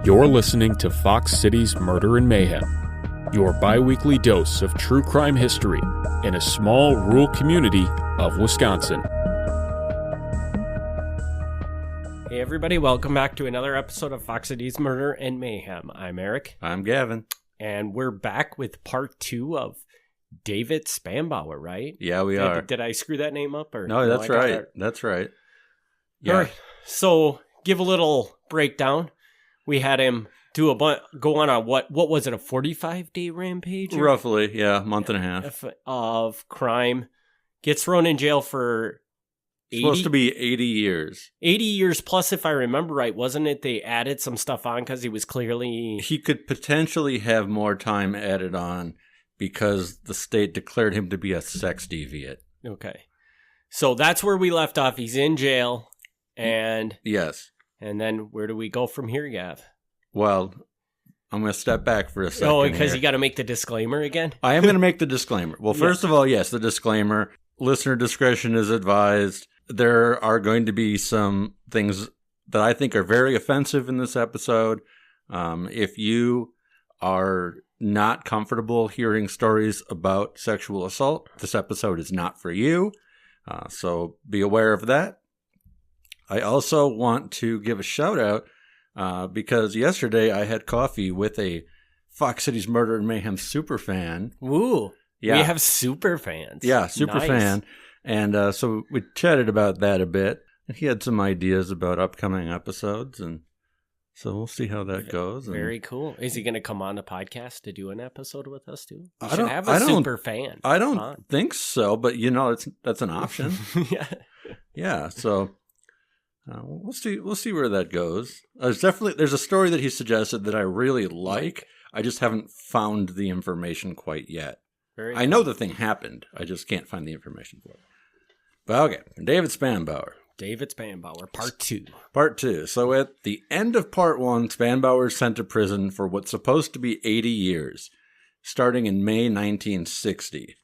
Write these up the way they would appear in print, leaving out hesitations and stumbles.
You're listening to Fox City's Murder and Mayhem, your bi-weekly dose of true crime history in a small rural community of Wisconsin. Hey everybody, welcome back to another episode of Fox City's Murder and Mayhem. I'm Eric. I'm Gavin. And we're back with part 2 of David Spanbauer, right? Yeah, we are. Did I screw that name up? Or No, that's right. That's right. Yeah. All right. So, give a little breakdown. We had him do go on a, what was it, a 45-day rampage? Roughly, yeah, month and a half. Of crime. Gets thrown in jail for 80? Supposed to be 80 years. 80 years plus, if I remember right. Wasn't it they added some stuff on because he was clearly... He could potentially have more time added on because the state declared him to be a sex deviant. Okay. So that's where we left off. He's in jail. And... Yes. And then where do we go from here, Gav? Well, I'm going to step back for a second. Oh, because you got to make the disclaimer again? I am going to make the disclaimer. Well, first of all, yes, the disclaimer. Listener discretion is advised. There are going to be some things that I think are very offensive in this episode. If you are not comfortable hearing stories about sexual assault, this episode is not for you. So be aware of that. I also want to give a shout out because yesterday I had coffee with a Fox City's Murder and Mayhem super fan. Ooh, yeah. We have super fans. Yeah, super fan. And so we chatted about that a bit. He had some ideas about upcoming episodes, and so we'll see how that goes. Very cool. Is he going to come on the podcast to do an episode with us too? We I should have a super fan. I don't think so, but that's an option. Yeah. Yeah, so... We'll see where that goes. There's a story that he suggested that I really like. I just haven't found the information quite yet. I know the thing happened. I just can't find the information for it. But okay, David Spanbauer. David Spanbauer, part 2. Part 2. So at the end of part 1, Spanbauer is sent to prison for what's supposed to be 80 years, starting in May 1960.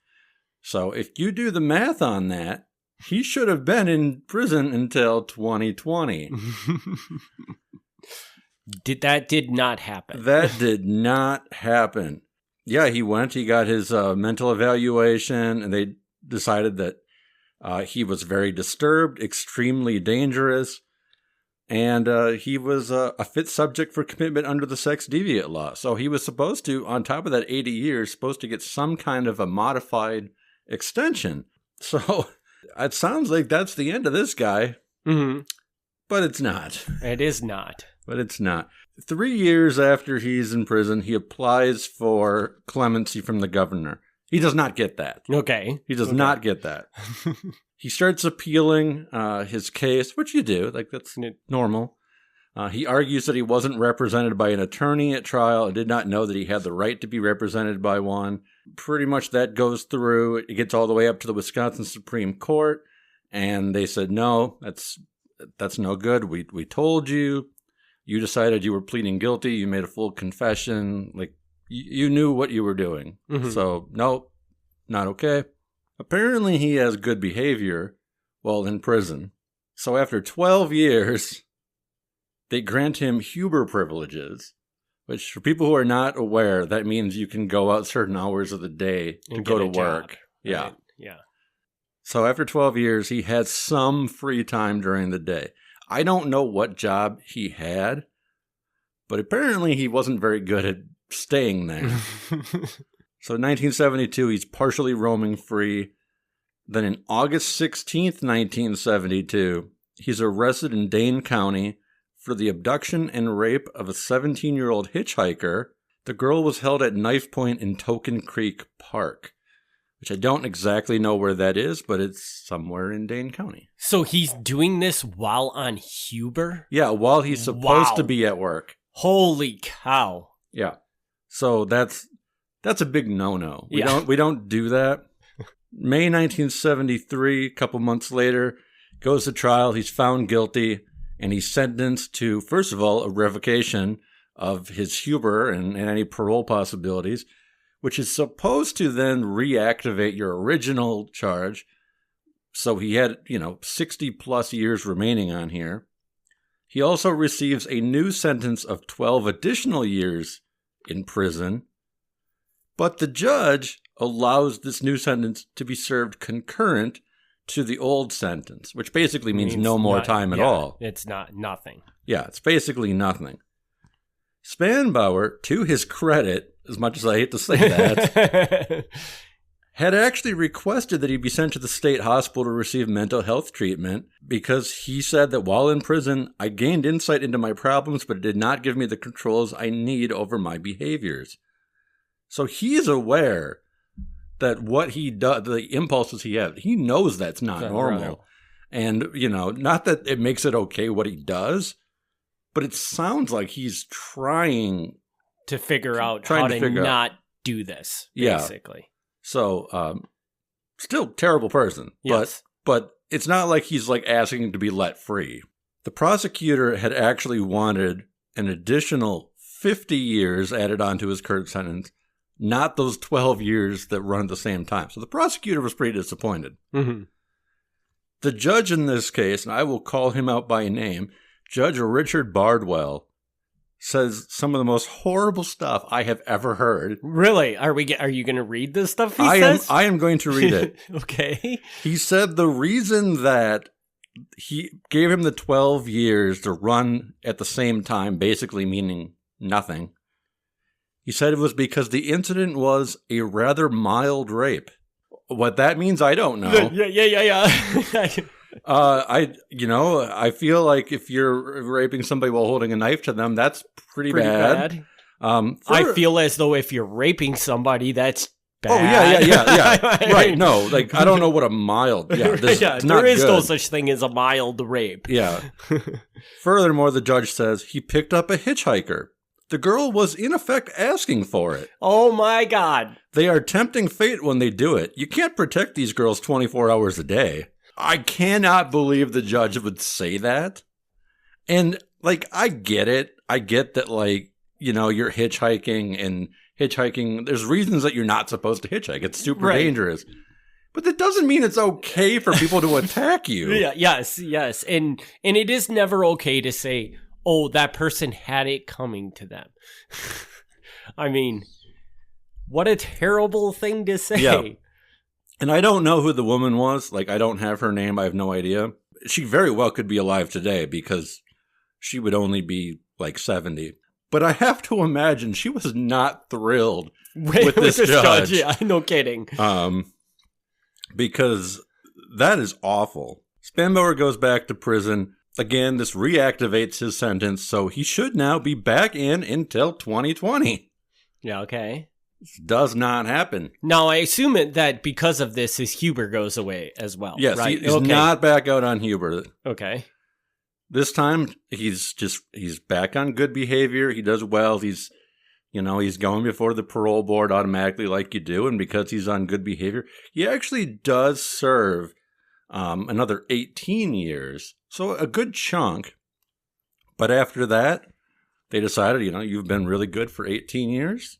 So if you do the math on that, he should have been in prison until 2020. That did not happen. That did not happen. Yeah, he got his mental evaluation, and they decided that he was very disturbed, extremely dangerous, and he was a fit subject for commitment under the sex deviant law. So he was supposed to, on top of that 80 years, supposed to get some kind of a modified extension. So... It sounds like that's the end of this guy, but it's not. It is not. But it's not. 3 years after he's in prison, he applies for clemency from the governor. He does not get that. Okay. He does not get that. He starts appealing his case, which you do. Like, that's normal. He argues that he wasn't represented by an attorney at trial and did not know that he had the right to be represented by one. Pretty much that goes through. It gets all the way up to the Wisconsin Supreme Court, and they said, no, that's no good. We told you. You decided you were pleading guilty. You made a full confession. Like, you knew what you were doing. So, no, not okay. Apparently, he has good behavior while in prison. So after 12 years... they grant him Huber privileges, which for people who are not aware, that means you can go out certain hours of the day to go to work. Job, yeah. Right? Yeah. So after 12 years, he had some free time during the day. I don't know what job he had, but apparently he wasn't very good at staying there. So in 1972, he's partially roaming free. Then in August 16th, 1972, he's arrested in Dane County for the abduction and rape of a 17-year-old hitchhiker. The girl was held at knife point in Token Creek Park, which I don't exactly know where that is, but it's somewhere in Dane County. So he's doing this while on Huber? Yeah, while he's supposed to be at work. Holy cow. Yeah. So that's a big no-no. We don't do that. May 1973, a couple months later, goes to trial. He's found guilty. And he's sentenced to, first of all, a revocation of his Huber and any parole possibilities, which is supposed to then reactivate your original charge. So he had, 60 plus years remaining on here. He also receives a new sentence of 12 additional years in prison, but the judge allows this new sentence to be served concurrent to the old sentence, which basically means no more time at all. It's nothing. Yeah, it's basically nothing. Spanbauer, to his credit, as much as I hate to say that, had actually requested that he be sent to the state hospital to receive mental health treatment because he said that while in prison, I gained insight into my problems, but it did not give me the controls I need over my behaviors. So he's aware that what he does, the impulses he has, he knows that's not normal. Right. And, not that it makes it okay what he does, but it sounds like he's trying to figure out how to not do this, basically. Yeah. So, still terrible person, yes. but it's not like he's like asking to be let free. The prosecutor had actually wanted an additional 50 years added onto his current sentence, not those 12 years that run at the same time. So the prosecutor was pretty disappointed. Mm-hmm. The judge in this case, and I will call him out by name, Judge Richard Bardwell, says some of the most horrible stuff I have ever heard. Really? Are you going to read this stuff he says? I am going to read it. Okay. He said the reason that he gave him the 12 years to run at the same time, basically meaning nothing, he said it was because the incident was a rather mild rape. What that means, I don't know. Yeah. I feel like if you're raping somebody while holding a knife to them, that's pretty bad. I feel as though if you're raping somebody, that's bad. Oh, yeah. Right, no, like, I don't know what a mild, there is no such thing as a mild rape. Yeah. Furthermore, the judge says he picked up a hitchhiker. The girl was, in effect, asking for it. Oh, my God. They are tempting fate when they do it. You can't protect these girls 24 hours a day. I cannot believe the judge would say that. And, like, I get it. I get that, like, you're hitchhiking, and hitchhiking, there's reasons that you're not supposed to hitchhike. It's super dangerous. But that doesn't mean it's okay for people to attack you. Yes. And it is never okay to say, oh, that person had it coming to them. I mean, what a terrible thing to say. Yeah. And I don't know who the woman was. Like, I don't have her name. I have no idea. She very well could be alive today because she would only be like 70. But I have to imagine she was not thrilled with this judge. Yeah, no kidding. Because that is awful. Spanbauer goes back to prison. Again, this reactivates his sentence, so he should now be back in until 2020. Yeah, okay. Does not happen. Now, I assume that because of this, his Huber goes away as well. Yes, right? He's not back out on Huber. Okay. This time, he's back on good behavior. He does well. He's going before the parole board automatically like you do, and because he's on good behavior, he actually does serve another 18 years. So a good chunk. But after that, they decided, you've been really good for 18 years.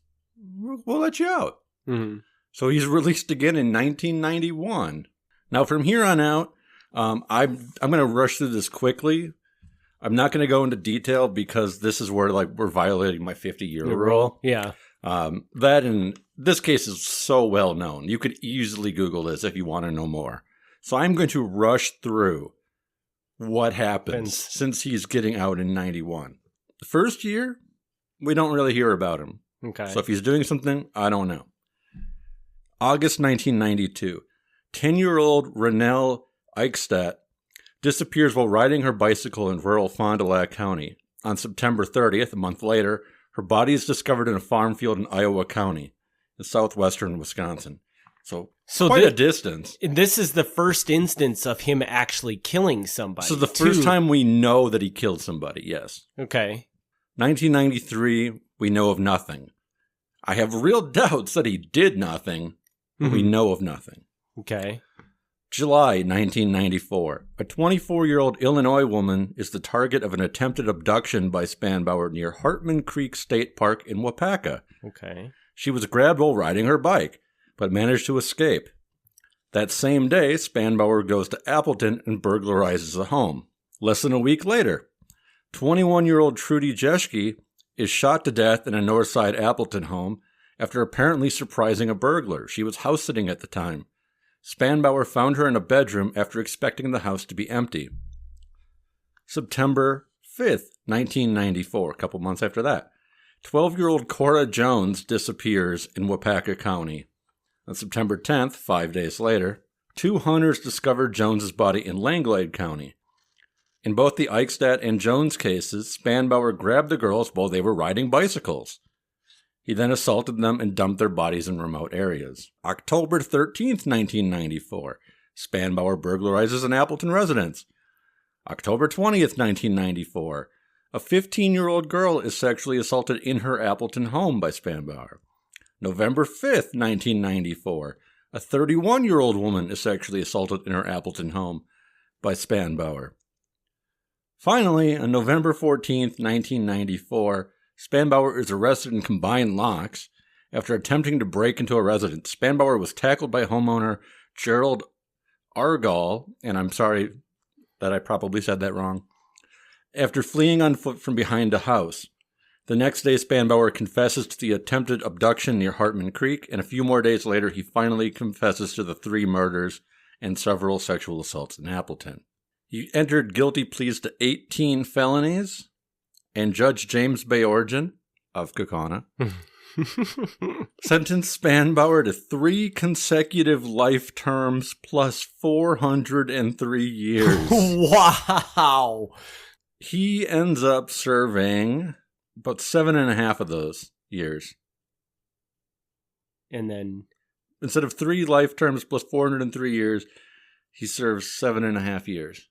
We'll let you out. Mm-hmm. So he's released again in 1991. Now, from here on out, I'm going to rush through this quickly. I'm not going to go into detail because this is where we're violating my 50-year rule. Yeah. That in this case is so well known. You could easily Google this if you want to know more. So I'm going to rush through what happens since he's getting out in 91. The first year, we don't really hear about him. Okay. So if he's doing something, I don't know. August 1992, 10-year-old Renelle Eichstadt disappears while riding her bicycle in rural Fond du Lac County. On September 30th, a month later, her body is discovered in a farm field in Iowa County, in southwestern Wisconsin. So quite a distance. This is the first instance of him actually killing somebody. So the first time we know that he killed somebody, yes. Okay. 1993, we know of nothing. I have real doubts that he did nothing, but we know of nothing. Okay. July 1994, a 24-year-old Illinois woman is the target of an attempted abduction by Spanbauer near Hartman Creek State Park in Wapaka. Okay. She was grabbed while riding her bike, but managed to escape. That same day, Spanbauer goes to Appleton and burglarizes a home. Less than a week later, 21-year-old Trudy Jeschke is shot to death in a Northside Appleton home after apparently surprising a burglar. She was house sitting at the time. Spanbauer found her in a bedroom after expecting the house to be empty. September 5th, 1994, a couple months after that. 12-year-old Cora Jones disappears in Waupaca County. On September 10th, 5 days later, 2 hunters discovered Jones's body in Langlade County. In both the Eichstadt and Jones cases, Spanbauer grabbed the girls while they were riding bicycles. He then assaulted them and dumped their bodies in remote areas. October 13th, 1994, Spanbauer burglarizes an Appleton residence. October 20th, 1994, a 15-year-old girl is sexually assaulted in her Appleton home by Spanbauer. November 5th, 1994, a 31-year-old woman is sexually assaulted in her Appleton home by Spanbauer. Finally, on November 14th, 1994, Spanbauer is arrested in combined locks after attempting to break into a residence. Spanbauer was tackled by homeowner Gerald Argall, and I'm sorry that I probably said that wrong, after fleeing on foot from behind a house. The next day, Spanbauer confesses to the attempted abduction near Hartman Creek, and a few more days later, he finally confesses to the 3 murders and several sexual assaults in Appleton. He entered guilty pleas to 18 felonies, and Judge James Bayorgen of Kaukauna sentenced Spanbauer to 3 consecutive life terms plus 403 years. Wow. He ends up serving about 7.5 of those years. And then, instead of 3 life terms plus 403 years, he serves 7.5 years.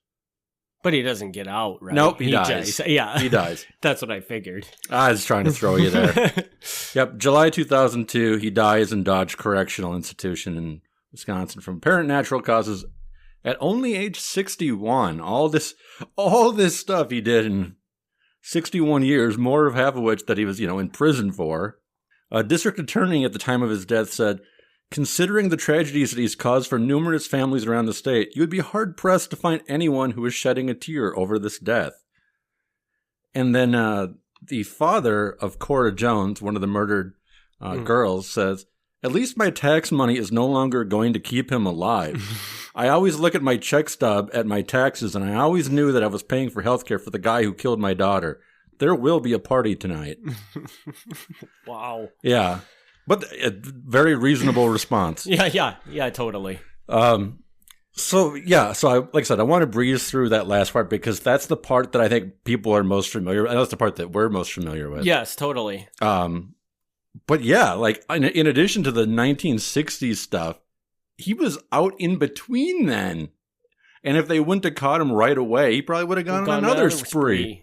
but he doesn't get out, right? Nope, he dies. Yeah. He dies. That's what I figured. I was trying to throw you there. Yep, July 2002, he dies in Dodge Correctional Institution in Wisconsin from apparent natural causes at only age 61. All this stuff he did in 61 years, more of half of which that he was, in prison for. A district attorney at the time of his death said, "Considering the tragedies that he's caused for numerous families around the state, you would be hard-pressed to find anyone who is shedding a tear over this death." And then the father of Cora Jones, one of the murdered girls, says, "At least my tax money is no longer going to keep him alive. I always look at my check stub at my taxes, and I always knew that I was paying for health care for the guy who killed my daughter. There will be a party tonight." Wow. Yeah. But a very reasonable response. Yeah, totally. So like I said, I want to breeze through that last part because that's the part that I think people are most familiar with. And that's the part that we're most familiar with. Yes, totally. But yeah, like in addition to the 1960s stuff, he was out in between then. And if they wouldn't have caught him right away, he probably would have gone on another spree.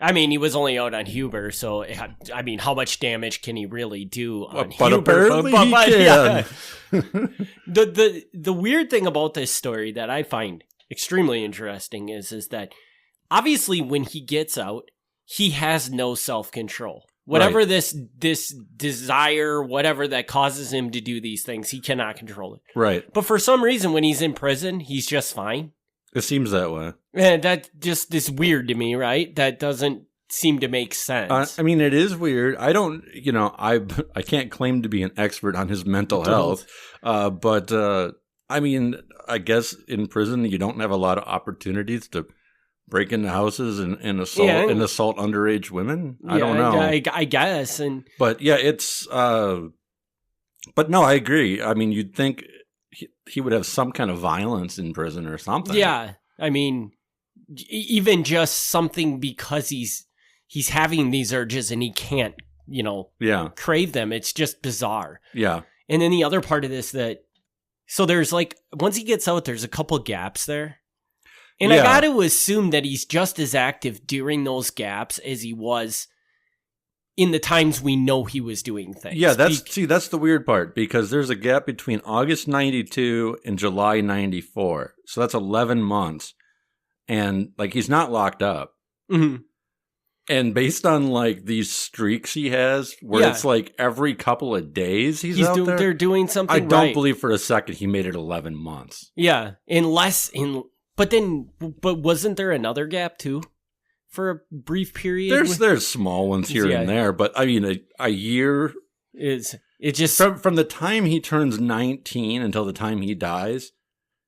I mean, he was only out on Huber, so I mean, how much damage can he really do on but Huber? Apparently he can. Yeah. The weird thing about this story that I find extremely interesting is that obviously when he gets out, he has no self-control. Whatever right. this desire, whatever that causes him to do these things, he cannot control it. Right. But for some reason, when he's in prison, he's just fine. It seems that way. And that just is weird to me, right? That doesn't seem to make sense. I mean, it is weird. I don't, I can't claim to be an expert on his mental health. But I mean, I guess in prison, you don't have a lot of opportunities to break into houses and assault underage women. I don't know. I guess. But yeah, it's, but no, I agree. I mean, you'd think he would have some kind of violence in prison or something. Yeah. I mean, even just something because he's having these urges and he can't, crave them. It's just bizarre. Yeah. And then the other part of this so there's once he gets out, there's a couple gaps there. And I got to assume that he's just as active during those gaps as he was in the times we know he was doing things. Yeah, that's the weird part, because there's a gap between August 92 and July 94. So that's 11 months. And he's not locked up. Mm-hmm. And based on these streaks he has, where it's every couple of days he's out there. They're doing something I don't believe for a second he made it 11 months. Yeah, but wasn't there another gap too? for a brief period. There's small ones here and there, but I mean, a year is it just from the time he turns 19 until the time he dies,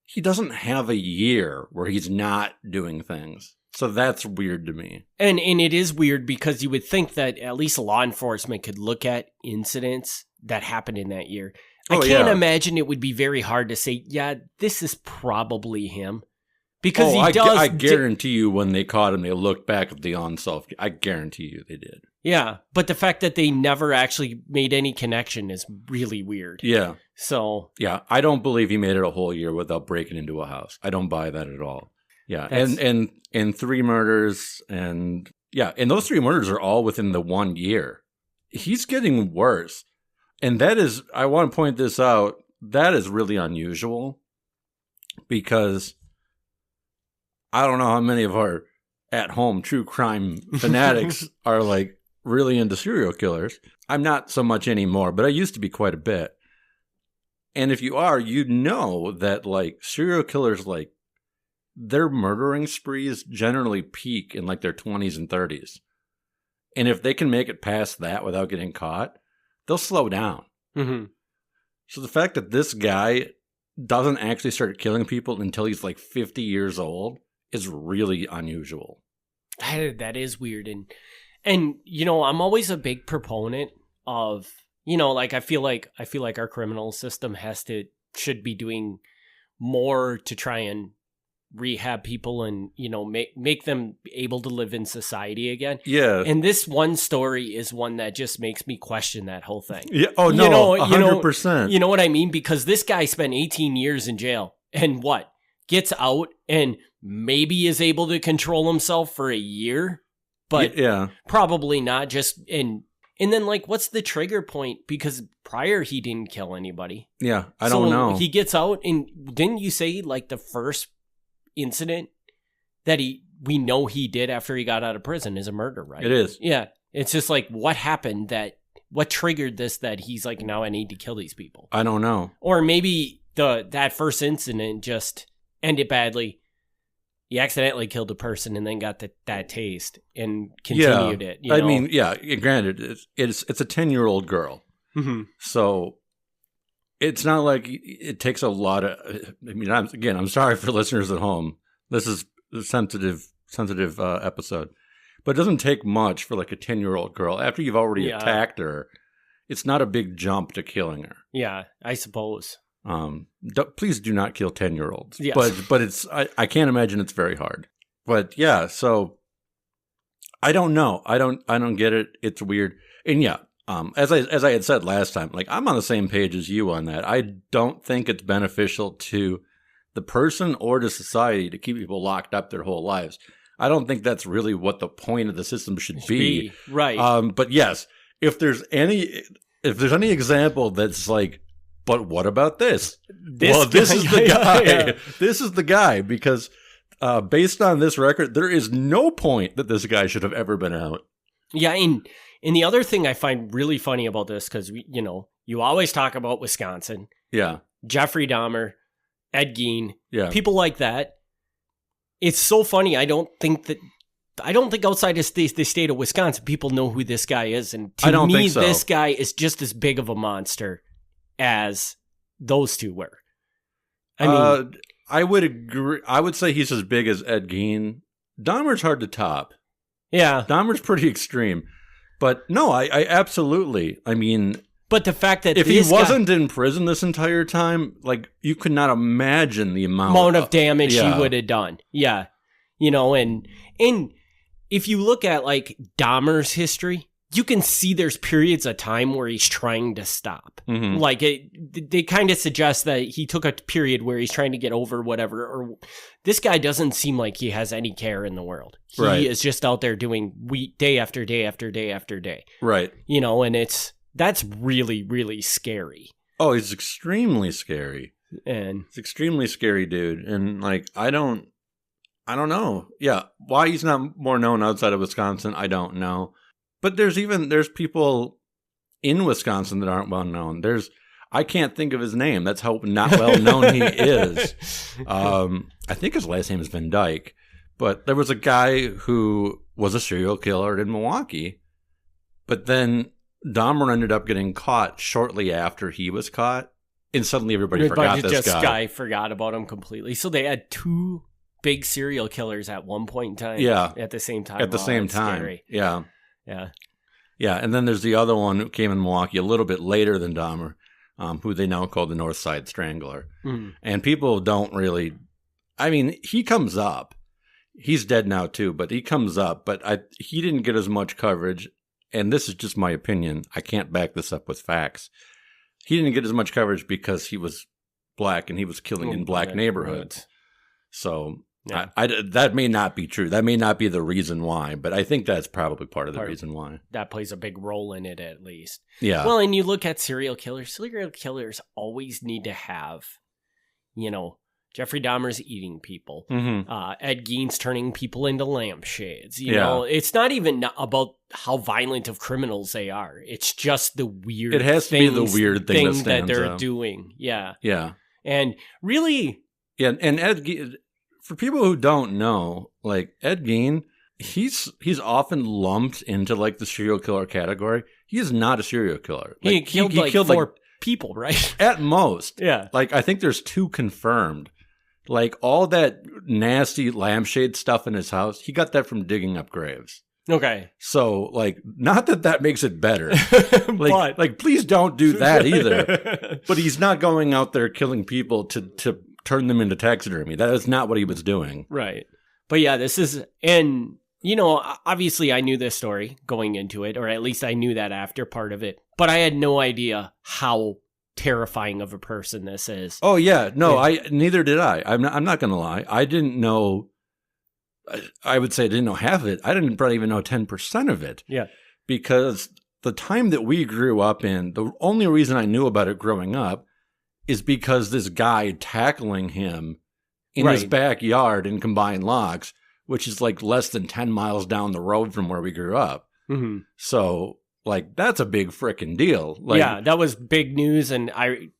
he doesn't have a year where he's not doing things. So that's weird to me. And it is weird because you would think that at least law enforcement could look at incidents that happened in that year. I can't imagine it would be very hard to say, yeah, this is probably him. Because I guarantee you when they caught him, they looked back at the unsolved. I guarantee you they did. Yeah, but the fact that they never actually made any connection is really weird. Yeah. So. Yeah, I don't believe he made it a whole year without breaking into a house. I don't buy that at all. Yeah, and 3 murders, and those 3 murders are all within the 1 year. He's getting worse. And that is, I want to point this out, that is really unusual because I don't know how many of our at-home true crime fanatics are like really into serial killers. I'm not so much anymore, but I used to be quite a bit. And if you are, you know that like serial killers, like their murdering sprees generally peak in like their 20s and 30s. And if they can make it past that without getting caught, they'll slow down. Mm-hmm. So the fact that this guy doesn't actually start killing people until he's like 50 years old is really unusual. That is weird. And you know, I'm always a big proponent of, you know, like I feel like our criminal system should be doing more to try and rehab people and, you know, make them able to live in society again. Yeah. And this one story is one that just makes me question that whole thing. Yeah. Oh, no, 100%. You know what I mean? Because this guy spent 18 years in jail and gets out and maybe is able to control himself for a year, but probably not just and then like, what's the trigger point? Because prior he didn't kill anybody. Yeah. I don't know. He gets out and didn't you say like the first incident that we know he did after he got out of prison is a murder, right? It is. Yeah. It's just like, what happened what triggered this that he's like, now I need to kill these people? I don't know. Or maybe that first incident just ended badly. He accidentally killed a person and then got that taste and continued it. You know? I mean, granted, it's a 10-year-old girl. Mm-hmm. So it's not like it takes a lot of. I mean, I'm sorry for listeners at home. This is a sensitive episode, but it doesn't take much for like a 10-year-old girl after you've already attacked her. It's not a big jump to killing her. Yeah, I suppose. Please do not kill 10-year-olds. Yes. But it's I can't imagine it's very hard. But yeah, so I don't know. I don't get it. It's weird. And yeah. As I had said last time, like I'm on the same page as you on that. I don't think it's beneficial to the person or to society to keep people locked up their whole lives. I don't think that's really what the point of the system should be. Right. But yes, if there's any example that's like, but what about this? This is the guy. Yeah. This is the guy because based on this record, there is no point that this guy should have ever been out. Yeah, and the other thing I find really funny about this, because, you always talk about Wisconsin. Yeah. Jeffrey Dahmer, Ed Gein, people like that. It's so funny. I don't think outside of the state of Wisconsin, people know who this guy is. And to me, this guy is just as big of a monster as those two were. I mean, I would agree. I would say he's as big as Ed Gein. Dahmer's hard to top. Yeah. Dahmer's pretty extreme. But no, I absolutely. I mean, but the fact that if he wasn't in prison this entire time, like you could not imagine the amount of damage he would have done. Yeah. And if you look at like Dahmer's history, you can see there's periods of time where he's trying to stop. Mm-hmm. Like they kind of suggest that he took a period where he's trying to get over whatever. Or this guy doesn't seem like he has any care in the world. He is just out there doing day after day after day after day. Right. And that's really, really scary. Oh, he's extremely scary. And it's extremely scary, dude. And like, I don't know. Yeah. Why he's not more known outside of Wisconsin, I don't know. But there's people in Wisconsin that aren't well known. I can't think of his name. That's how not well known he is. I think his last name is Van Dyke. But there was a guy who was a serial killer in Milwaukee. But then Dahmer ended up getting caught shortly after he was caught. And suddenly everybody forgot this guy. Forgot about him completely. So they had 2 big serial killers at one point in time. Yeah. At the same time. At the same time. Scary. Yeah. Yeah. Yeah. And then there's the other one who came in Milwaukee a little bit later than Dahmer, who they now call the North Side Strangler. Mm. And people don't really, I mean, he comes up. He's dead now too, but he comes up. But he didn't get as much coverage. And this is just my opinion. I can't back this up with facts. He didn't get as much coverage because he was black and he was killing in black neighborhoods. Right. So yeah. That may not be true. That may not be the reason why, but I think that's probably part of the reason why. That plays a big role in it, at least. Yeah. Well, and you look at serial killers. Serial killers always need to have, Jeffrey Dahmer's eating people. Mm-hmm. Ed Gein's turning people into lampshades. You know, it's not even about how violent of criminals they are. It's just the weird. It has to be the weird thing that they're doing. Yeah. Yeah. And really. Yeah. And Ed Gein, for people who don't know, like Ed Gein, he's often lumped into like the serial killer category. He is not a serial killer. Like, he killed 4 people, right? At most. Yeah. Like I think there's 2 confirmed. Like, all that nasty lampshade stuff in his house, he got that from digging up graves. Okay. So, like, not that makes it better. like, please don't do that either. But he's not going out there killing people to turn them into taxidermy. That is not what he was doing. Right. But yeah, this is, and, obviously I knew this story going into it, or at least I knew that after part of it. But I had no idea how terrifying of a person this is. Oh yeah, no, neither did I. I'm not gonna lie. I didn't know. I would say I didn't know half of it. I didn't probably even know 10% of it. Yeah, because the time that we grew up in, the only reason I knew about it growing up is because this guy tackling him in his backyard in Combined Locks, which is like less than 10 miles down the road from where we grew up. Mm-hmm. So. Like, that's a big frickin' deal. Like, yeah, that was big news, and I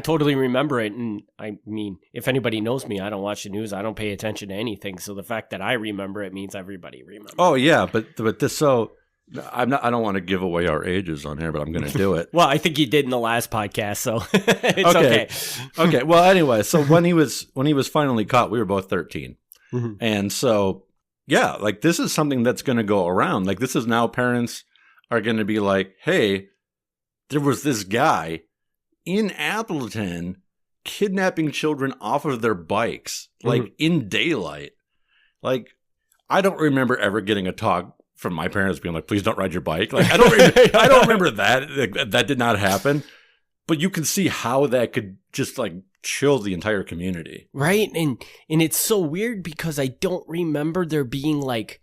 totally remember it. And I mean, if anybody knows me, I don't watch the news. I don't pay attention to anything. So the fact that I remember it means everybody remembers. Oh yeah, but this, so I don't want to give away our ages on here, but I'm going to do it. Well, I think you did in the last podcast, so it's okay. Okay. Well, anyway, so when he was finally caught, we were both 13, mm-hmm. And so yeah, like this is something that's going to go around. Like this is now parents are going to be like, hey, there was this guy in Appleton kidnapping children off of their bikes, like in daylight. Like, I don't remember ever getting a talk from my parents being like, please don't ride your bike. Like, I don't remember that. That did not happen. But you can see how that could just like chill the entire community. Right. And it's so weird because I don't remember there being like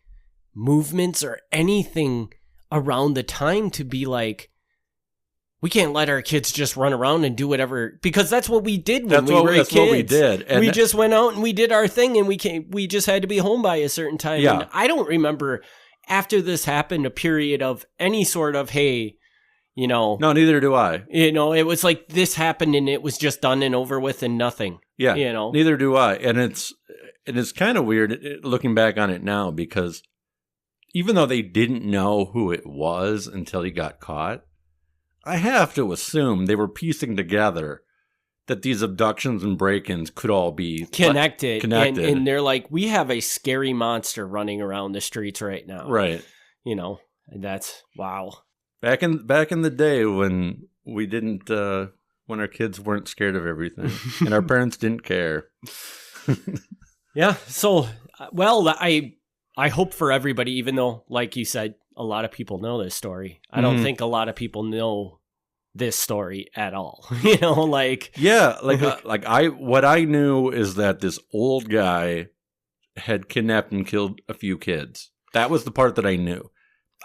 movements or anything around the time to be like, we can't let our kids just run around and do whatever, because that's what we did when we were kids. That's what we did. And we just went out and we did our thing, and we just had to be home by a certain time. Yeah. And I don't remember after this happened a period of any sort of, hey, No, neither do I. It was like this happened and it was just done and over with and nothing. Yeah. Neither do I. And it's kind of weird looking back on it now, because even though they didn't know who it was until he got caught, I have to assume they were piecing together that these abductions and break-ins could all be connected. And they're like, we have a scary monster running around the streets right now. Right. And that's, wow. Back in the day when we didn't, when our kids weren't scared of everything and our parents didn't care. Yeah. So, well, I hope for everybody, even though, like you said, a lot of people know this story. I don't think a lot of people know this story at all. Yeah, what I knew is that this old guy had kidnapped and killed a few kids. That was the part that I knew.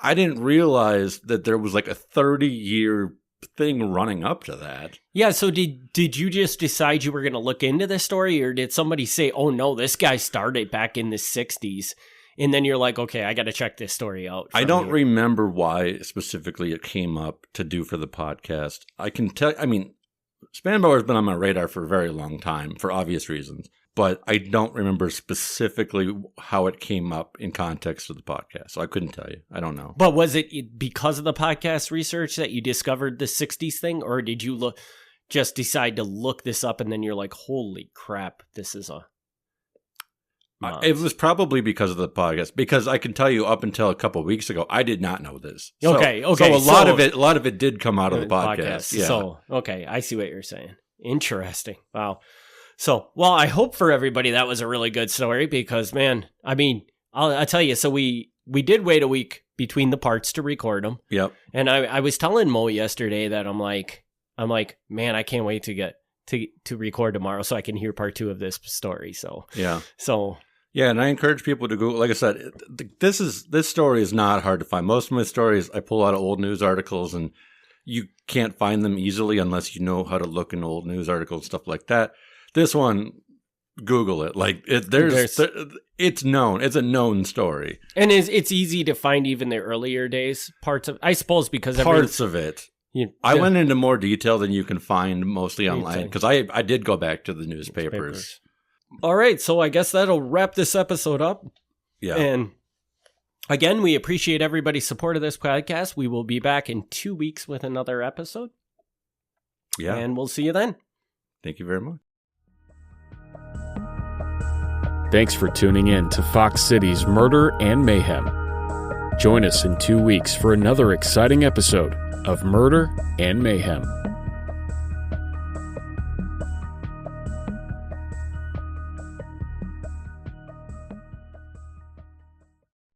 I didn't realize that there was like a 30-year thing running up to that. Yeah, so did you just decide you were going to look into this story, or did somebody say, oh no, this guy started back in the 60s? And then you're like, okay, I got to check this story out. I don't remember why specifically it came up to do for the podcast. I can tell, Spanbauer has been on my radar for a very long time for obvious reasons. but I don't remember specifically how it came up in context of the podcast. So I couldn't tell you. I don't know. But was it because of the podcast research that you discovered the 60s thing? Or did you just decide to look this up and then you're like, holy crap, this is a... It was probably because of the podcast, because I can tell you up until a couple of weeks ago, I did not know this. Okay. So a lot of it did come out of the podcast. Yeah. So, okay. I see what you're saying. Interesting. Wow. So, well, I hope for everybody that was a really good story because, man, I mean, I'll tell you. So we did wait a week between the parts to record them. Yep. And I was telling Mo yesterday that I'm like, man, I can't wait to get to record tomorrow so I can hear part 2 of this story. So yeah. Yeah, and I encourage people to go. Like I said, this story is not hard to find. Most of my stories, I pull out of old news articles, and you can't find them easily unless you know how to look in old news articles and stuff like that. This one, Google it. Like it's known. It's a known story, and it's easy to find even the earlier days parts of. I suppose because parts of it. I went into more detail than you can find mostly online because I did go back to the newspapers. All right, so I guess that'll wrap this episode up. Yeah. And again, we appreciate everybody's support of this podcast. We will be back in 2 weeks with another episode. Yeah. And we'll see you then. Thank you very much. Thanks for tuning in to Fox City's Murder and Mayhem. Join us in 2 weeks for another exciting episode of Murder and Mayhem.